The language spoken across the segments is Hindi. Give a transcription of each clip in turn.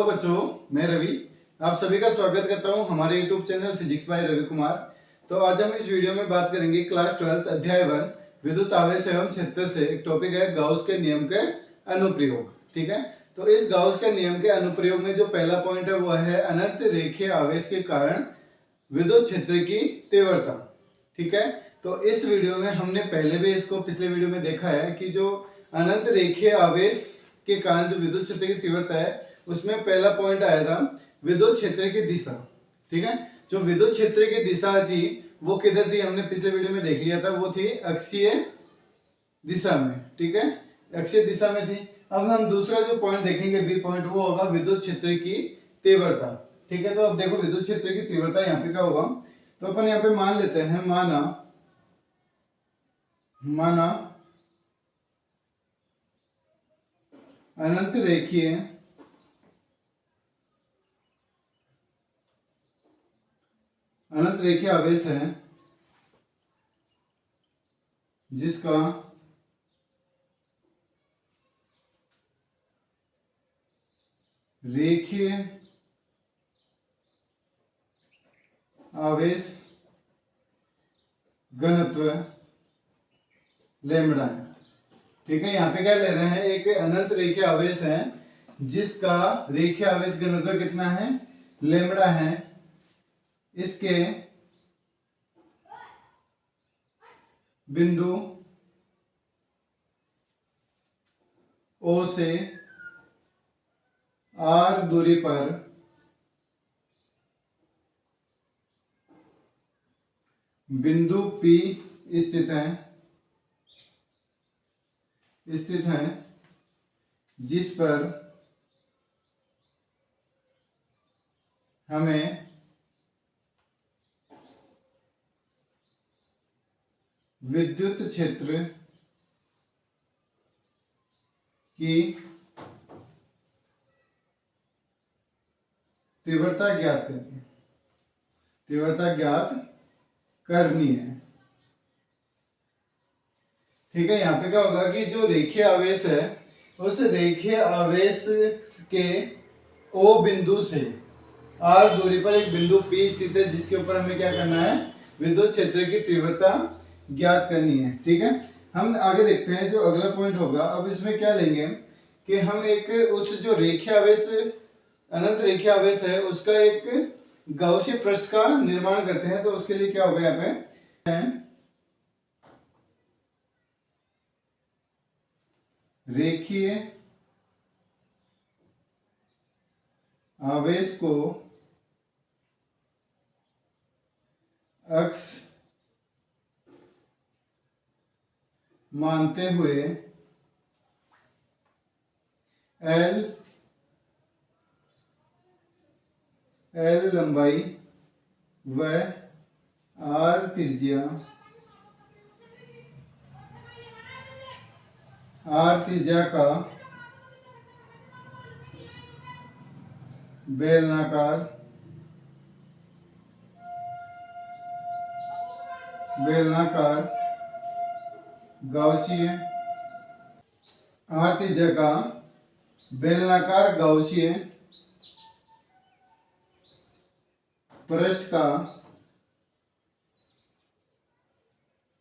बच्चों, मैं रवि आप सभी का स्वागत करता हूं हमारे YouTube channel physics by Ravi Kumar. तो आज हम इस वीडियो में बात करेंगे क्लास 12 अध्याय 1 विद्युत आवेश एवं क्षेत्र से। एक टॉपिक है गाउस के नियम के अनुप्रयोग। ठीक है, तो इस गाउस के नियम के अनुप्रयोग में जो पहला पॉइंट है वह है अनंत रेखीय आवेश के कारण विद्युत क्षेत्र की तीव्रता। ठीक है, तो इस वीडियो में हमने पहले भी इसको पिछले वीडियो में देखा है कि जो अनंत रेखीय आवेश के कारण जो विद्युत क्षेत्र की तीव्रता है उसमें पहला पॉइंट आया था विद्युत क्षेत्र की दिशा। ठीक है, जो विद्युत क्षेत्र की दिशा थी वो किधर थी, हमने पिछले वीडियो में देख लिया था, वो थी अक्षीय दिशा में। ठीक है, अक्षीय दिशा में थी। अब हम दूसरा जो पॉइंट देखेंगे बी पॉइंट, वो होगा विद्युत क्षेत्र की तीव्रता। ठीक है, तो अब देखो विद्युत क्षेत्र की तीव्रता यहाँ पे क्या होगा, तो अपन यहाँ पे मान लेते हैं, माना अनंत रेखीय आवेश है जिसका रेखीय आवेश घनत्व लैम्ब्डा है। ठीक है, यहाँ पे क्या ले रहे हैं, एक अनंत रेखीय आवेश है जिसका रेखीय आवेश घनत्व कितना है, लैम्ब्डा है। इसके बिंदु O से R दूरी पर बिंदु P स्थित है जिस पर हमें विद्युत क्षेत्र की तीव्रता ज्ञात करनी है। ठीक है, यहाँ पे क्या होगा कि जो रेखीय आवेश है उस रेखीय आवेश के O बिंदु से R दूरी पर एक बिंदु P स्थित है जिसके ऊपर हमें क्या करना है, विद्युत क्षेत्र की तीव्रता ज्ञात करनी है। ठीक है, हम आगे देखते हैं जो अगला पॉइंट होगा। अब इसमें क्या लेंगे कि हम एक उस जो रेखीय आवेश अनंत रेखीय आवेश है उसका एक गाउसीय पृष्ठ का निर्माण करते हैं। तो उसके लिए क्या होगा, यहाँ पे रेखीय आवेश को अक्ष मानते हुए L लंबाई व R त्रिज्या का बेलनाकार गाउसीय R त्रिज्या का बेलनाकार गाउसीय पृष्ठ का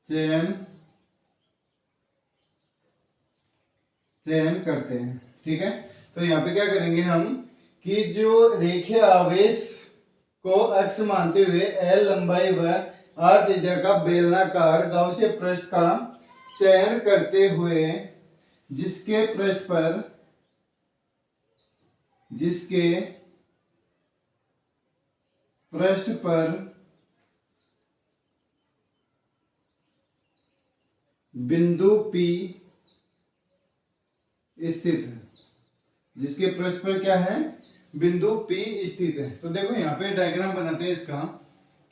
चयन करते हैं। ठीक है, तो यहाँ पे क्या करेंगे हम कि जो रेखीय आवेश को अक्ष मानते हुए L लंबाई व R त्रिज्या का बेलनाकार गाउसीय पृष्ठ का चयन करते हुए जिसके पृष्ठ पर बिंदु P स्थित है, जिसके पृष्ठ पर क्या है, बिंदु P स्थित है। तो देखो यहाँ पे डायग्राम बनाते हैं इसका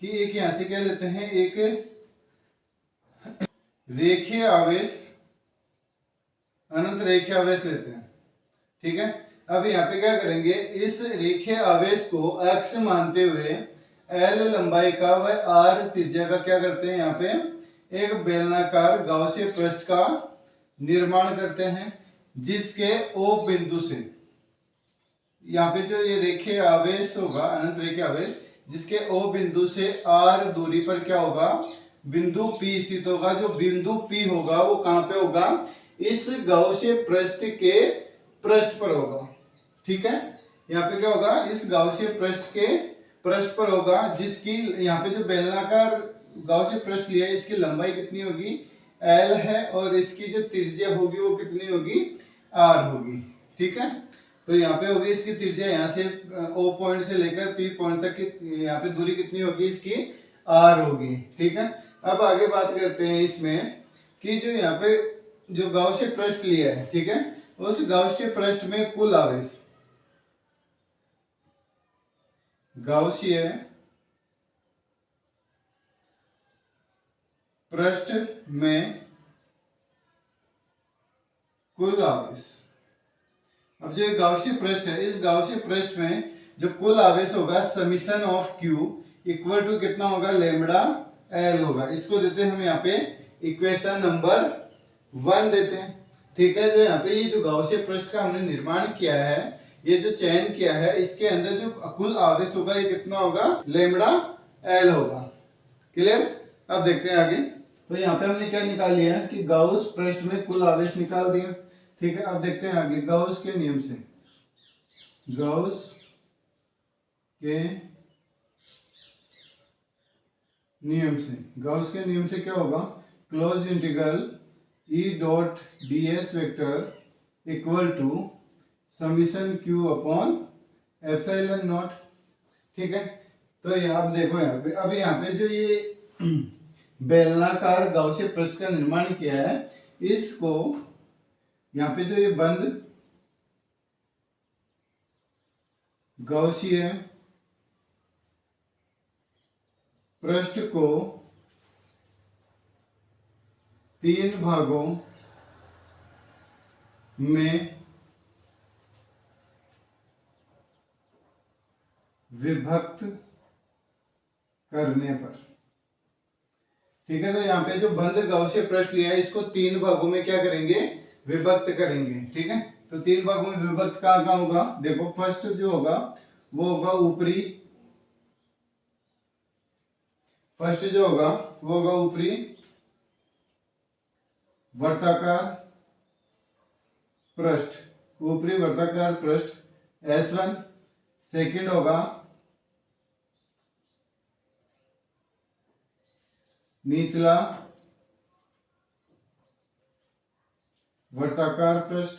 कि एक यहां से क्या लेते हैं, एक रेखीय आवेश अनंत रेखीय आवेश लेते हैं। ठीक है, अब यहाँ पे क्या करेंगे, इस रेखीय आवेश को अक्ष मानते हुए L लंबाई का व R त्रिज्या का क्या करते हैं, यहाँ पे एक बेलनाकार गाउसीय पृष्ठ का निर्माण करते हैं जिसके O बिंदु से, यहाँ पे जो ये रेखीय आवेश होगा, अनंत रेखीय आवेश, जिसके O बिंदु से R दूरी पर क्या होगा, बिंदु P स्थित होगा। जो बिंदु P होगा वो कहाँ पे होगा, इस गाउसीय पृष्ठ के पृष्ठ पर होगा। ठीक है, यहाँ पे क्या होगा, इस गाउसीय पृष्ठ के पृष्ठ पर होगा, जिसकी यहाँ पे जो बेलनाकार गाउसीय पृष्ठ लिया है इसकी लंबाई कितनी होगी, L है, और इसकी जो त्रिज्या होगी वो कितनी होगी, R होगी। ठीक है, तो यहाँ पे होगी इसकी त्रिज्या, यहाँ से O पॉइंट से लेकर P पॉइंट तक की यहाँ पे दूरी कितनी होगी, इसकी R होगी। ठीक है, अब आगे बात करते हैं इसमें कि जो यहाँ पे जो गाउसीय पृष्ठ लिया है, ठीक है, उस गाउसीय पृष्ठ में कुल आवेश, गाउसीय पृष्ठ में कुल आवेश। अब जो गाउसीय पृष्ठ है, इस गाउसीय पृष्ठ में जो कुल आवेश होगा summation of Q equal to कितना होगा, लैम्बडा L होगा। इसको देते हैं हम यहाँ पे इक्वेशन नंबर 1 देते हैं। ठीक है, जो यहाँ पे ये जो गाउसीय पृष्ठ का हमने निर्माण किया है, ये जो चयन किया है, इसके अंदर जो कुल आवेश होगा ये कितना होगा, लैम्बडा L होगा। क्लियर, अब देखते हैं आगे। तो यहाँ पे हमने क्या निकाल लिया कि गाउस पृष्ठ में कुल आवेश निकाल दिया। ठीक है, अब देखते हैं आगे। गाउस के नियम से, गाउस के नियम से, गाउस के नियम से क्या होगा, close integral E dot ds vector equal to summation Q upon epsilon naught. ठीक है, तो यहाँ आप देखो यहाँ पे, अब यहाँ पे जो ये बेलनाकार गाउसीय पृष्ठ का निर्माण किया है, इसको यहाँ पे जो ये बंद गाउसीय पृष्ठ को 3 भागों में विभक्त करने पर। ठीक है, तो यहाँ पे जो बंद गाउसीय पृष्ठ लिया है इसको 3 भागों में क्या करेंगे, विभक्त करेंगे। ठीक है, तो 3 भागों में विभक्त कहाँ कहाँ होगा, देखो फर्स्ट जो होगा वो होगा ऊपरी, फर्स्ट जो होगा वो होगा ऊपरी वर्ताकार पृष्ठ, ऊपरी वर्ताकार पृष्ठ S1। सेकंड होगा निचला वर्ताकार पृष्ठ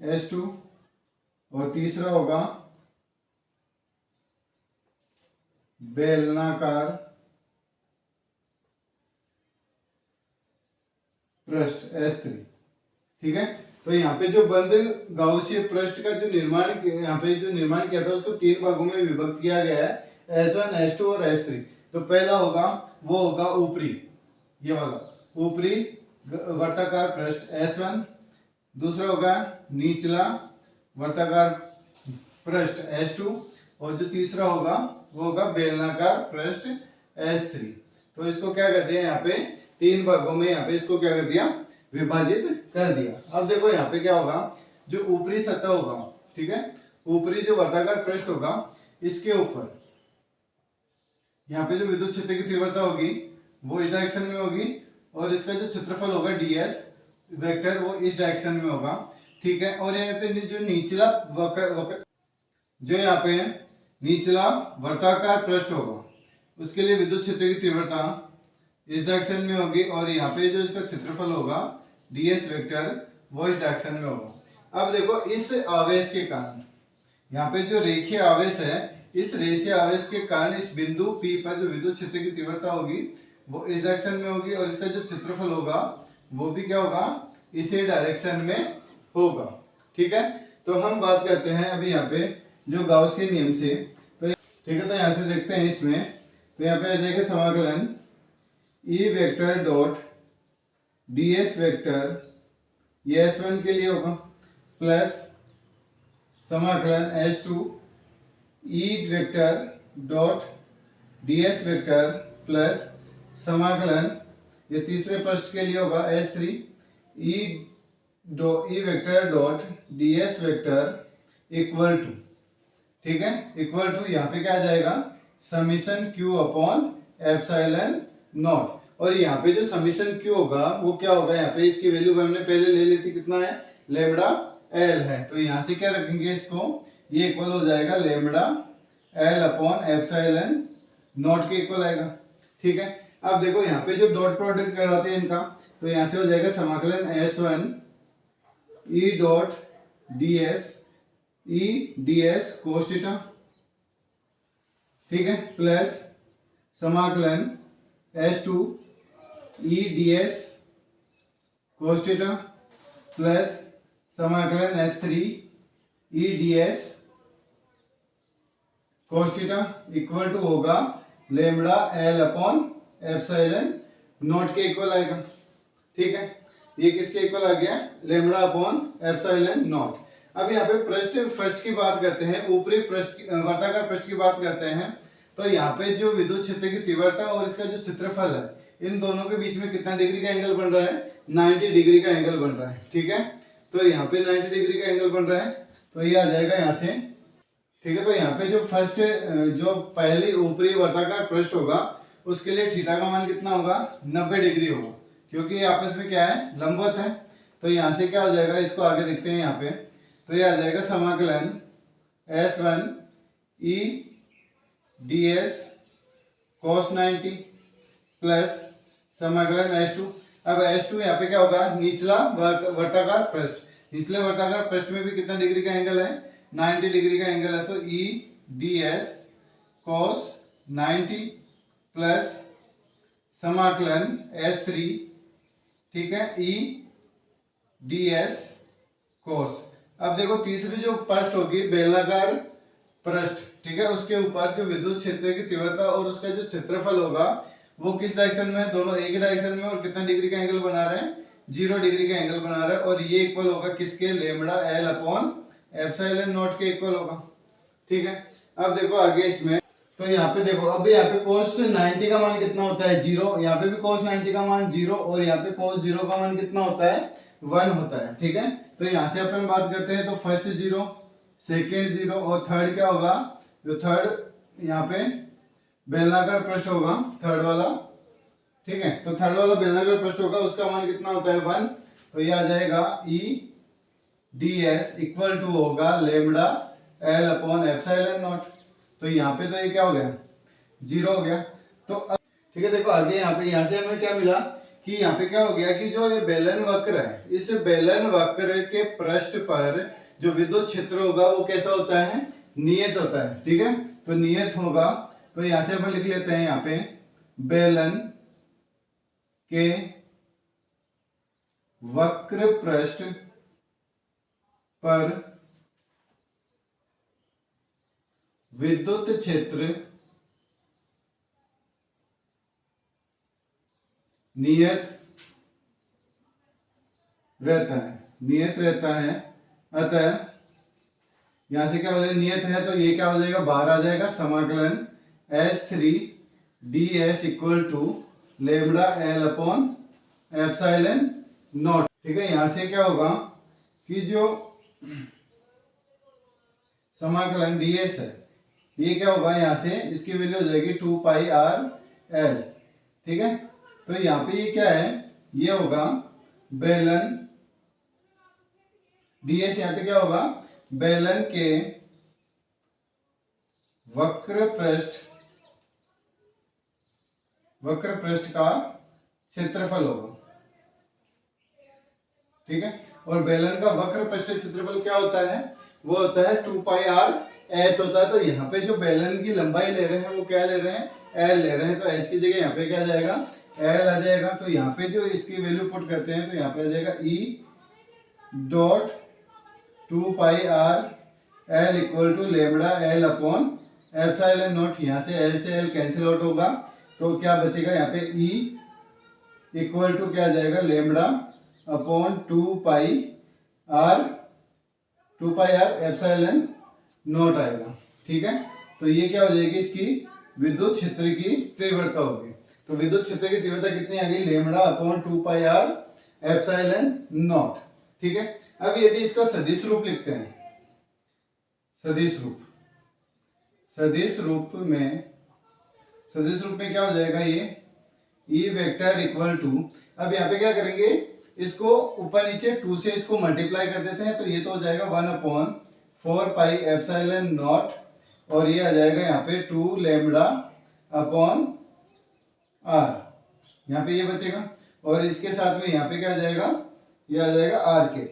S2, और तीसरा होगा बेलनाकार पृष्ठ S3। ठीक है, तो यहाँ पे जो बंद गाउसीय पृष्ठ का जो निर्माण, यहाँ पे जो निर्माण किया था उसको 3 भागों में विभक्त किया गया है, S1, S2 और S3। तो पहला होगा वो होगा ऊपरी, ये वाला ऊपरी वर्ताकार पृष्ठ S1। दूसरा होगा निचला वर्ताकार पृष्ठ S2, और जो तीसरा होगा वो होगा बेलनाकार पृष्ठ S3। तो इसको क्या करते हैं, यहाँ पे 3 भागों में यहाँ पे इसको क्या कर दिया, विभाजित कर दिया। अब देखो यहाँ पे क्या होगा, जो ऊपरी सतह होगा, ठीक है, ऊपरी जो वर्ताकार पृष्ठ होगा इसके ऊपर यहाँ पे जो विद्युत क्षेत्र की तीव्रता होगी वो इस डायरेक्शन में होगी, और इसका जो क्षेत्रफल होगा ds वेक्टर वो इस डायरेक्शन में होगा। ठीक है, और यहाँ पे जो निचला जो यहाँ पे निचला वर्ताकार पृष्ठ होगा उसके लिए विद्युत क्षेत्र की तीव्रता इस डायरेक्शन में होगी, और यहाँ पे जो इसका क्षेत्रफल होगा ds वेक्टर वो इस डायरेक्शन में होगा। अब देखो इस आवेश के कारण, यहाँ पे जो रेखीय आवेश है, इस रेखीय आवेश के कारण इस बिंदु P पर जो विद्युत क्षेत्र की तीव्रता होगी वो इस डायरेक्शन में होगी, और इसका जो क्षेत्रफल होगा वो भी क्या होगा, इसी डायरेक्शन में होगा। ठीक है, तो हम बात करते हैं अभी यहाँ पे जो गाउस के नियम से। तो ठीक है, तो यहाँ से देखते हैं इसमें, तो यहाँ पे आ जाएगा समाकलन E vector dot ds vector, ये S1 के लिए होगा, प्लस समाकलन S2 E vector dot ds vector plus समाकलन, ये तीसरे पृष्ठ के लिए होगा S3 E E vector dot D S vector equal to, ठीक है, इक्वल टू यहाँ पे क्या आ जाएगा, summation Q upon epsilon naught. और यहाँ पे जो समीशन क्यू होगा वो क्या होगा, यहाँ पे इसकी वैल्यू हमने पहले ले ली थी, कितना है, लेमड़ा एल है। तो यहाँ से क्या रखेंगे इसको, ये इक्वल हो जाएगा lambda L upon epsilon naught के इक्वल आएगा, ठीक है। अब देखो यहाँ पे जो डॉट प्रोडक्ट करवाते हैं इनका, तो यहाँ से हो जाएगा समाकलन S1 E dot D S E D S cos theta, ठीक है, प्लस समाकलन S2 E D S cos theta plus समाकलन S3 E D S cos theta equal to होगा lambda L upon epsilon naught के इक्वल आएगा, ठीक है। ये किसके इक्वल आ गया, लेमड़ा अपॉन एप्सिलॉन नॉट। अब यहाँ पे पृष्ठ की बात करते हैं, ऊपरी पृष्ठ वर्ताकार पृष्ठ की बात करते हैं। तो यहाँ पे जो विद्युत क्षेत्र की तीव्रता और इसका जो क्षेत्रफल है, इन दोनों के बीच में कितना डिग्री का एंगल बन रहा है, 90 डिग्री का एंगल बन रहा है, ठीक है। तो यहाँ पे 90 डिग्री का एंगल बन रहा है, तो ये आ जाएगा यहाँ से, ठीक है। तो यहाँ पे जो फर्स्ट जो पहली ऊपरी वर्ताकार पृष्ठ होगा उसके लिए थीटा का मान कितना होगा, 90 डिग्री होगा, क्योंकि ये आपस में क्या है, लंबवत है। तो यहाँ से क्या हो जाएगा, इसको आगे देखते हैं यहाँ पे, तो ये आ जाएगा समाकलन S1 ई डी एस कॉस 90 प्लस समाकलन S2। अब S2 यहाँ पे क्या होगा, निचला वर्ताकार पृष्ठ, निचले वर्ताकार पृष्ठ में भी कितना डिग्री का एंगल है, 90 डिग्री का एंगल है। तो ई डी एस कॉस 90 प्लस समाकलन S3, ठीक है, ई डी एस कोस। अब देखो तीसरी जो पृष्ठ होगी बेलनाकार पृष्ठ, ठीक है, उसके ऊपर जो विद्युत क्षेत्र की तीव्रता और उसका जो क्षेत्रफल होगा वो किस डायरेक्शन में है, दोनों एक ही डायरेक्शन में, और कितना डिग्री का एंगल बना रहे हैं, 0 डिग्री का एंगल बना रहे हैं। और ये इक्वल होगा किसके, lambda L upon epsilon naught के इक्वल होगा, ठीक है। अब देखो आगे इसमें, तो यहाँ पे देखो, अब यहाँ पे cos 90 का मान कितना होता है, 0, यहाँ पे भी cos 90 का मान 0, और यहाँ पे cos 0 का मान कितना होता है, 1 होता है, ठीक है। तो यहाँ से अपन बात करते हैं, तो फर्स्ट 0, सेकेंड 0 और थर्ड क्या होगा, जो थर्ड यहाँ पे बेलनाकार पृष्ठ होगा, थर्ड वाला, ठीक है। तो थर्ड वाला बेलनाकार पृष्ठ होगा, उसका मान कितना होता है, 1। तो ये आ जाएगा E D S equal to होगा lambda L upon epsilon naught. तो यहाँ पे तो ये क्या हो गया, 0 हो गया। तो अब ठीक है, देखो आगे यहाँ पे, यहाँ से हमें क्या मिला कि यहाँ पे क्या हो गया कि जो ये बेलन वक्र है, इस बेलन वक्र के पृष्ठ पर जो विद्युत क्षेत्र होगा वो कैसा होता है, नियत होता है, ठीक है। तो नियत होगा, तो यहाँ से अपन लिख लेते हैं, यहाँ पे बेलन के वक्र पृष्ठ पर विद्युत क्षेत्र नियत रहता है, नियत रहता है। अतः यहां से क्या हो जाएगा, नियत है, तो ये क्या हो जाएगा, बाहर आ जाएगा, समाकलन S3 D S equal to lambda L upon epsilon naught, ठीक है। यहां से क्या होगा कि जो समाकलन ds है, ये क्या होगा, यहाँ से इसकी वैल्यू हो जाएगी 2 पाई r l, ठीक है। तो यहाँ पे ये क्या है, ये होगा बेलन ds, यहाँ पे क्या होगा, बेलन के वक्र पृष्ठ का क्षेत्रफल होगा, ठीक है। और बेलन का वक्र पृष्ठ क्षेत्रफल क्या होता है, वो होता है 2 पाई r h होता है। तो यहाँ पे जो बेलन की लंबाई ले रहे हैं वो क्या ले रहे हैं, l ले रहे हैं। तो h की जगह यहाँ पे क्या आ जाएगा, l आ जाएगा। तो यहाँ पे जो इसकी वैल्यू पुट करते हैं, तो यहाँ पे आ जाएगा e dot 2 pi r l equal to lambda l upon epsilon naught. यहाँ से l से l कैंसिल आउट होगा, तो क्या बचेगा, यहाँ पे e इक्वल टू क्या आ जाएगा, lambda upon 2 pi r epsilon not आएगा, ठीक है। तो ये क्या हो जाएगी, इसकी विद्युत क्षेत्र की तीव्रता होगी। तो विद्युत क्षेत्र की तीव्रता कितनी आ गई, lambda upon 2 pi r epsilon naught, ठीक है। अब यदि इसका सदिश रूप लिखते हैं, सदिश रूप, सदिश रूप में क्या हो जाएगा, ये ई वेक्टर इक्वल टू, अब यहाँ पे क्या करेंगे, इसको ऊपर नीचे 2 से इसको मल्टीप्लाई कर देते हैं, तो ये तो हो जाएगा 1/4 पाई एप्सिलॉन नॉट, और ये आ जाएगा यहाँ पे 2 लैम्बडा अपॉन आर, यहाँ पे ये बचेगा, और इसके साथ में यहाँ पे क्या आ जाएगा, ये आ जाएगा आर के,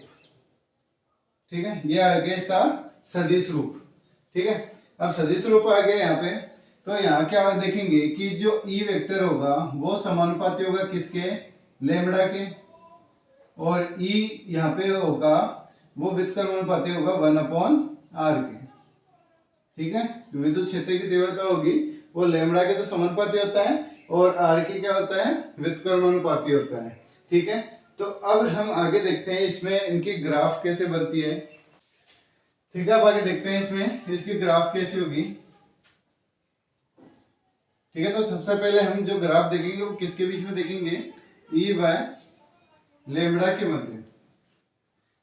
ठीक है। ये आ गया इसका सदिश रूप, ठीक है। अब सदिश रूप आ गया यहाँ पे, तो यहाँ क्या देखेंगे कि जो ई वेक्टर होगा वो समानुपाती होगा किसके, लैम्बडा के, और ई यहाँ पे होगा वो व्युत्क्रमानुपाती होगा 1/r के, ठीक है। विद्युत क्षेत्र की तीव्रता होगी वो लैम्बडा के तो समानुपाती होता है, और आर की क्या होता है, व्युत्क्रमानुपाती होता है, ठीक है। तो अब हम आगे देखते हैं इसमें इनकी ग्राफ कैसे बनती है, ठीक है। अब आगे देखते हैं इसमें इसकी ग्राफ कैसे होगी, ठीक है। तो सबसे पहले हम जो ग्राफ देखेंगे वो किसके बीच में देखेंगे, ई व लैम्बडा के मध्य,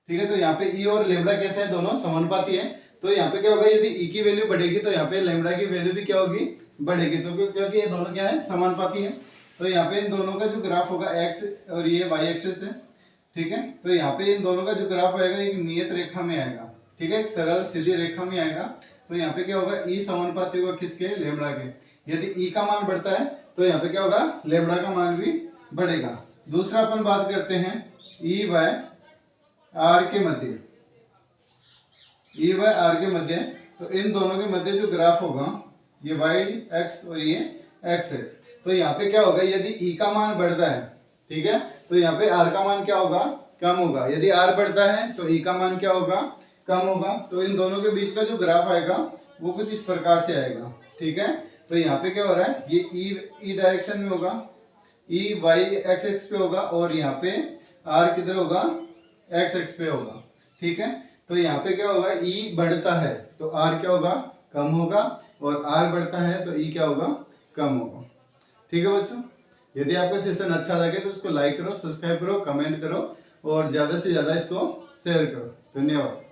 ठीक है। तो यहाँ पे ई और लैम्बडा कैसे हैं, दोनों समानुपाती हैं, तो यहाँ पे क्या होगा, यदि ई की वैल्यू बढ़ेगी तो यहाँ पे लैम्बडा की वैल्यू भी क्या होगी, बढ़ेगी, तो क्योंकि ये दोनों क्या है, समानुपाती हैं। तो यहाँ पे इन दोनों का जो ग्राफ होगा एक्स और ये वाई एक्सिस है, ठीक है। तो यहाँ पे इन दोनों का जो ग्राफ आएगा एक नियत रेखा में आएगा, ठीक है, एक सरल सीधी रेखा में आएगा। तो यहाँ पे क्या होगा, ई समानुपाती होगा किसके, लैम्बडा के। यदि ई का मान बढ़ता है तो यहाँ पे क्या होगा, लैम्बडा का मान भी बढ़ेगा। दूसरा अपन बात करते हैं ई व आर के मध्य, ई व आर के मध्य, तो इन दोनों के मध्य जो ग्राफ होगा ये वाई एक्स और ये एक्स एक्स, तो यहाँ पे क्या होगा, यदि ई का मान बढ़ता है, ठीक है, तो यहाँ पे आर का मान क्या होगा, कम होगा। यदि आर बढ़ता है तो ई का मान क्या होगा, कम होगा। तो इन दोनों के बीच का जो ग्राफ आएगा वो कुछ इस प्रकार से आएगा, ठीक है। तो यहाँ पे क्या हो रहा है, ये ई डायरेक्शन में होगा, ई वाई एक्स एक्स पे होगा, और यहाँ पे आर किधर होगा, एक्स एक्स पे होगा, ठीक है। तो यहाँ पे क्या होगा, ई बढ़ता है तो आर क्या होगा, कम होगा, और आर बढ़ता है तो ई क्या होगा, कम होगा, ठीक है बच्चों। यदि आपको सेशन अच्छा लगे तो उसको लाइक करो, सब्सक्राइब करो, कमेंट करो, और ज़्यादा से ज़्यादा इसको शेयर करो। धन्यवाद।